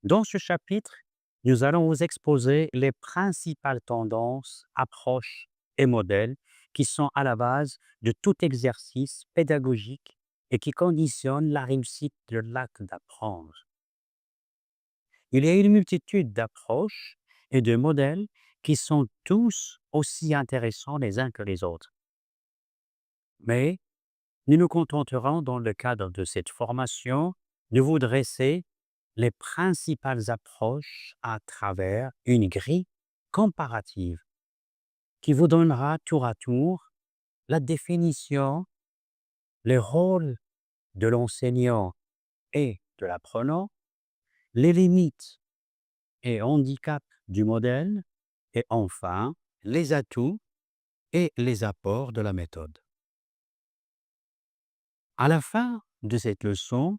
Dans ce chapitre, nous allons vous exposer les principales tendances, approches et modèles qui sont à la base de tout exercice pédagogique et qui conditionnent la réussite de l'acte d'apprendre. Il y a une multitude d'approches et de modèles qui sont tous aussi intéressants les uns que les autres. Mais nous nous contenterons dans le cadre de cette formation de vous dresser les principales approches à travers une grille comparative qui vous donnera tour à tour la définition, les rôles de l'enseignant et de l'apprenant, les limites et handicaps du modèle et enfin les atouts et les apports de la méthode. À la fin de cette leçon,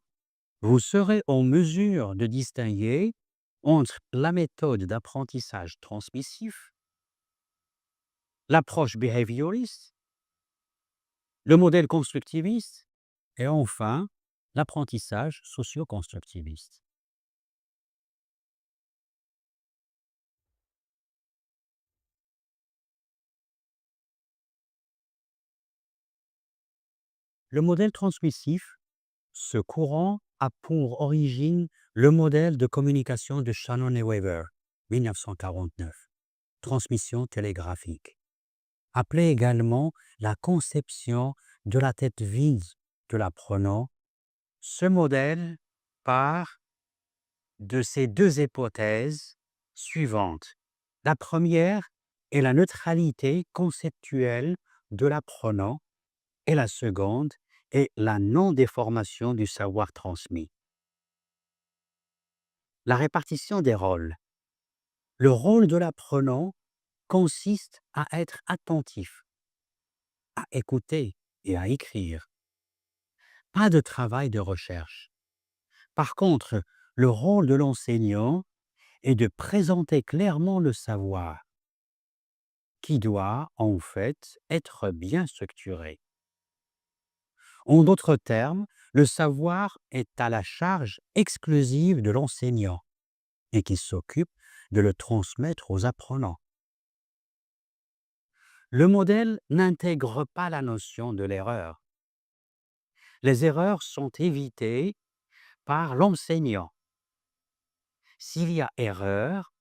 vous serez en mesure de distinguer entre la méthode d'apprentissage transmissif, l'approche behavioriste, le modèle constructiviste et enfin l'apprentissage socio-constructiviste. Le modèle transmissif, ce courant a pour origine le modèle de communication de Shannon et Weaver, 1949, transmission télégraphique, appelé également la conception de la tête vide de l'apprenant. Ce modèle part de ces deux hypothèses suivantes. La première est la neutralité conceptuelle de l'apprenant et la seconde est la non-déformation du savoir transmis. La répartition des rôles. Le rôle de l'apprenant consiste à être attentif, à écouter et à écrire. Pas de travail de recherche. Par contre, le rôle de l'enseignant est de présenter clairement le savoir, qui doit en fait être bien structuré. En d'autres termes, le savoir est à la charge exclusive de l'enseignant et qui s'occupe de le transmettre aux apprenants. Le modèle n'intègre pas la notion de l'erreur. Les erreurs sont évitées par l'enseignant. S'il y a erreur,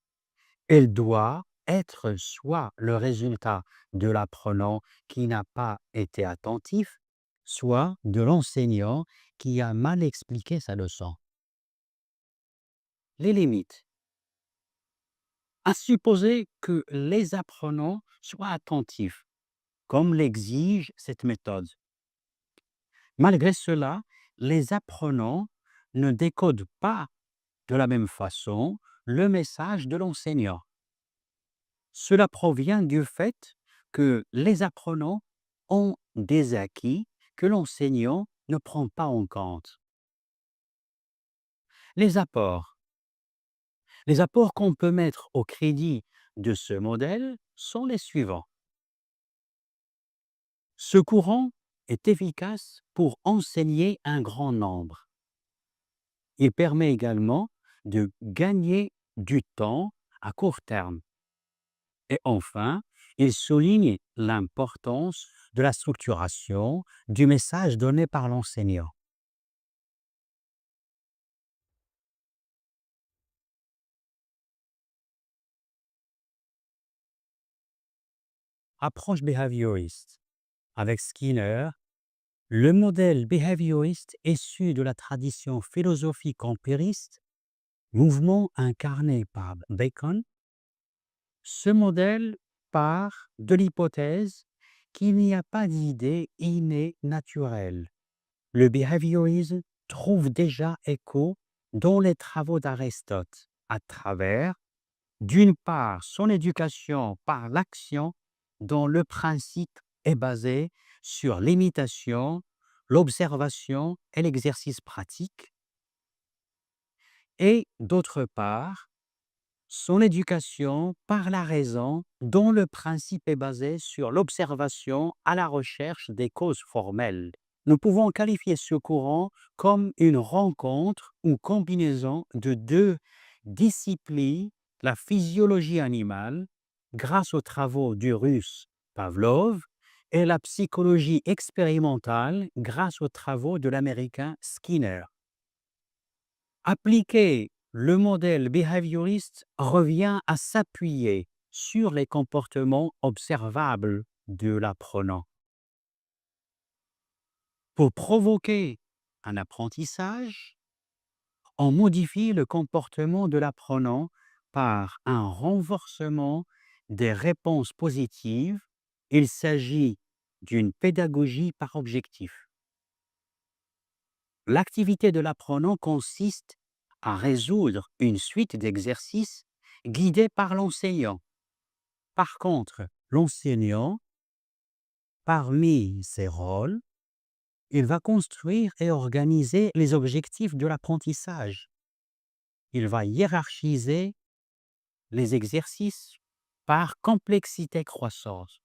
elle doit être soit le résultat de l'apprenant qui n'a pas été attentif, soit de l'enseignant qui a mal expliqué sa leçon. Les limites. À supposer que les apprenants soient attentifs, comme l'exige cette méthode. Malgré cela, les apprenants ne décodent pas de la même façon le message de l'enseignant. Cela provient du fait que les apprenants ont des acquis que l'enseignant ne prend pas en compte. Les apports. Les apports qu'on peut mettre au crédit de ce modèle sont les suivants. Ce courant est efficace pour enseigner un grand nombre. Il permet également de gagner du temps à court terme. Et enfin, il souligne l'importance de la structuration du message donné par l'enseignant. Approche behavioriste. Avec Skinner, le modèle behavioriste issu de la tradition philosophique empiriste, mouvement incarné par Bacon, ce modèle part de l'hypothèse qu'il n'y a pas d'idée innée naturelle. Le behaviorisme trouve déjà écho dans les travaux d'Aristote à travers, d'une part, son éducation par l'action dont le principe est basé sur l'imitation, l'observation et l'exercice pratique, et d'autre part, son éducation par la raison dont le principe est basé sur l'observation à la recherche des causes formelles. Nous pouvons qualifier ce courant comme une rencontre ou combinaison de deux discipline la physiologie animale grâce aux travaux du russe Pavlov et la psychologie expérimentale grâce aux travaux de l'américain Skinner. Appliquer le modèle behavioriste revient à s'appuyer sur les comportements observables de l'apprenant. Pour provoquer un apprentissage, on modifie le comportement de l'apprenant par un renforcement des réponses positives. Il s'agit d'une pédagogie par objectif. L'activité de l'apprenant consiste à résoudre une suite d'exercices guidés par l'enseignant. Par contre, l'enseignant, parmi ses rôles, il va construire et organiser les objectifs de l'apprentissage. Il va hiérarchiser les exercices par complexité croissante.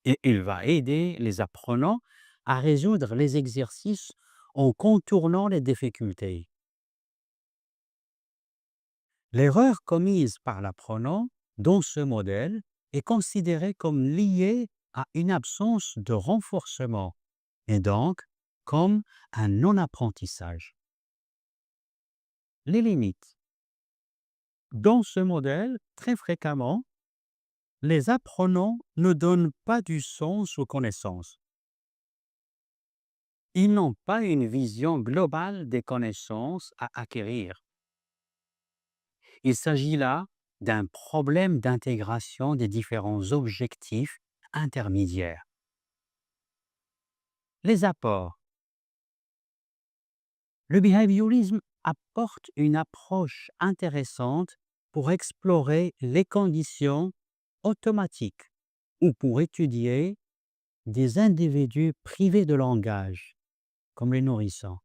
Et il va aider les apprenants à résoudre les exercices en contournant les difficultés. L'erreur commise par l'apprenant dans ce modèle est considérée comme liée à une absence de renforcement et donc comme un non-apprentissage. Les limites. Dans ce modèle, très fréquemment, les apprenants ne donnent pas du sens aux connaissances. Ils n'ont pas une vision globale des connaissances à acquérir. Il s'agit là d'un problème d'intégration des différents objectifs intermédiaires. Les apports. Le behaviorisme apporte une approche intéressante pour explorer les conditions automatiques ou pour étudier des individus privés de langage, comme les nourrissons.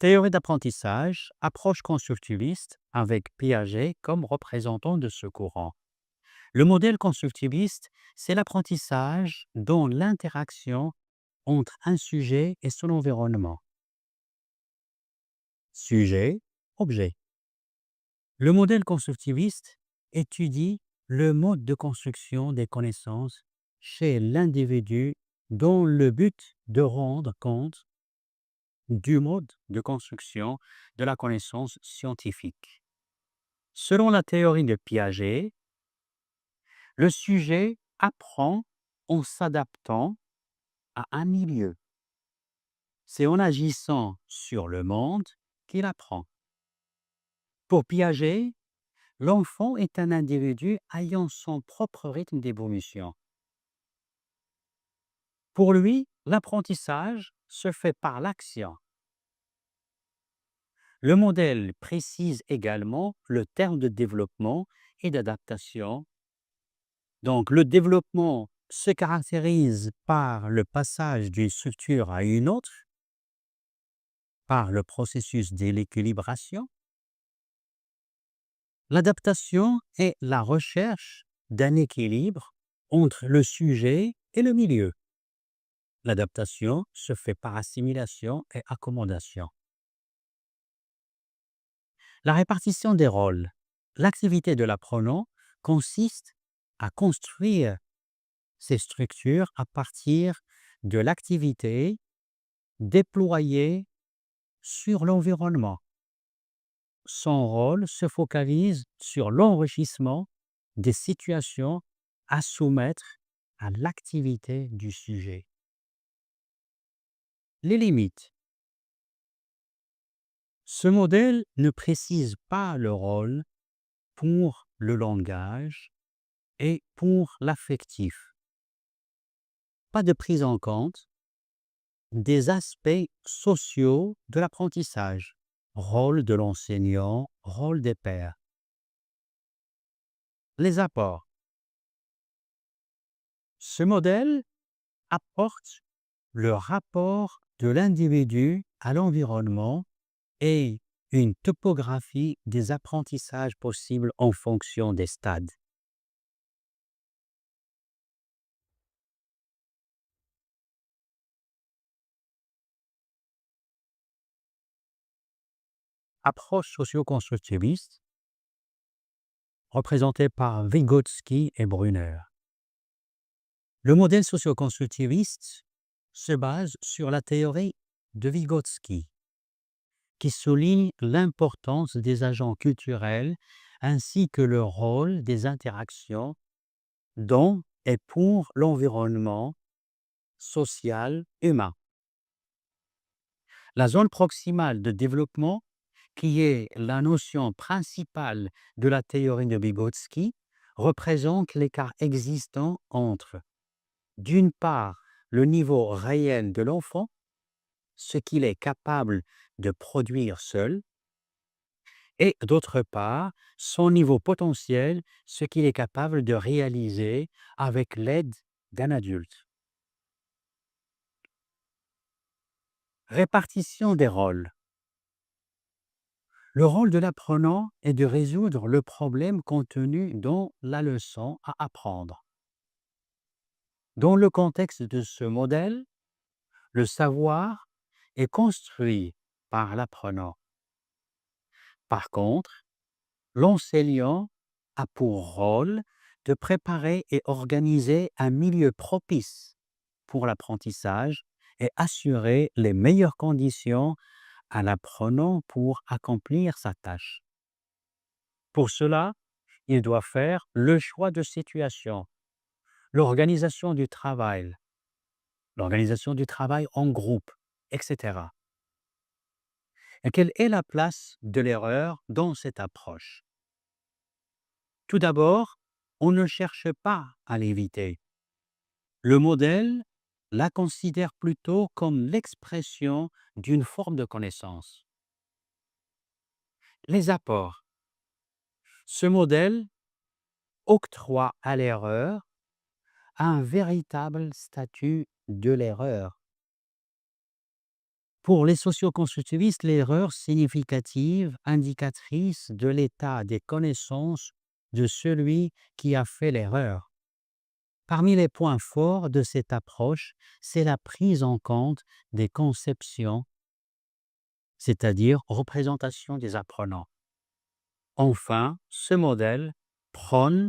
Théorie d'apprentissage, approche constructiviste avec Piaget comme représentant de ce courant. Le modèle constructiviste, c'est l'apprentissage dont l'interaction entre un sujet et son environnement. Sujet, objet. Le modèle constructiviste étudie le mode de construction des connaissances chez l'individu dans le but de rendre compte du mode de construction de la connaissance scientifique. Selon la théorie de Piaget, le sujet apprend en s'adaptant à un milieu. C'est en agissant sur le monde qu'il apprend. Pour Piaget, l'enfant est un individu ayant son propre rythme d'évolution. Pour lui, l'apprentissage se fait par l'action. Le modèle précise également le terme de développement et d'adaptation. Donc, le développement se caractérise par le passage d'une structure à une autre, par le processus de l'équilibration. L'adaptation est la recherche d'un équilibre entre le sujet et le milieu. L'adaptation se fait par assimilation et accommodation. La répartition des rôles. L'activité de l'apprenant consiste à construire ces structures à partir de l'activité déployée sur l'environnement. Son rôle se focalise sur l'enrichissement des situations à soumettre à l'activité du sujet. Les limites. Ce modèle ne précise pas le rôle pour le langage et pour l'affectif. Pas de prise en compte des aspects sociaux de l'apprentissage, rôle de l'enseignant, rôle des pairs. Les apports. Ce modèle apporte le rapport de l'individu à l'environnement et une topographie des apprentissages possibles en fonction des stades. approche socio-constructiviste représentée par Vygotsky et Brunner. Le modèle socio-constructiviste se base sur la théorie de Vygotsky, qui souligne l'importance des agents culturels ainsi que le rôle des interactions dans et pour l'environnement social humain. La zone proximale de développement, qui est la notion principale de la théorie de Vygotsky, représente l'écart existant entre, d'une part, le niveau réel de l'enfant, ce qu'il est capable de produire seul, et d'autre part, son niveau potentiel, ce qu'il est capable de réaliser avec l'aide d'un adulte. Répartition des rôles. Le rôle de l'apprenant est de résoudre le problème contenu dans la leçon à apprendre. Dans le contexte de ce modèle, le savoir est construit par l'apprenant. Par contre, l'enseignant a pour rôle de préparer et organiser un milieu propice pour l'apprentissage et assurer les meilleures conditions à l'apprenant pour accomplir sa tâche. Pour cela, il doit faire le choix de situation, l'organisation du travail en groupe, etc. Et quelle est la place de l'erreur dans cette approche? Tout d'abord, on ne cherche pas à l'éviter. Le modèle la considère plutôt comme l'expression d'une forme de connaissance. Les apports. Ce modèle octroie à l'erreur un véritable statut de l'erreur. Pour les socioconstructivistes, l'erreur significative, indicatrice de l'état des connaissances de celui qui a fait l'erreur. Parmi les points forts de cette approche, c'est la prise en compte des conceptions, c'est-à-dire représentation des apprenants. Enfin, ce modèle prône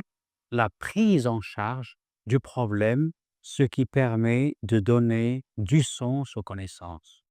la prise en charge du problème, ce qui permet de donner du sens aux connaissances.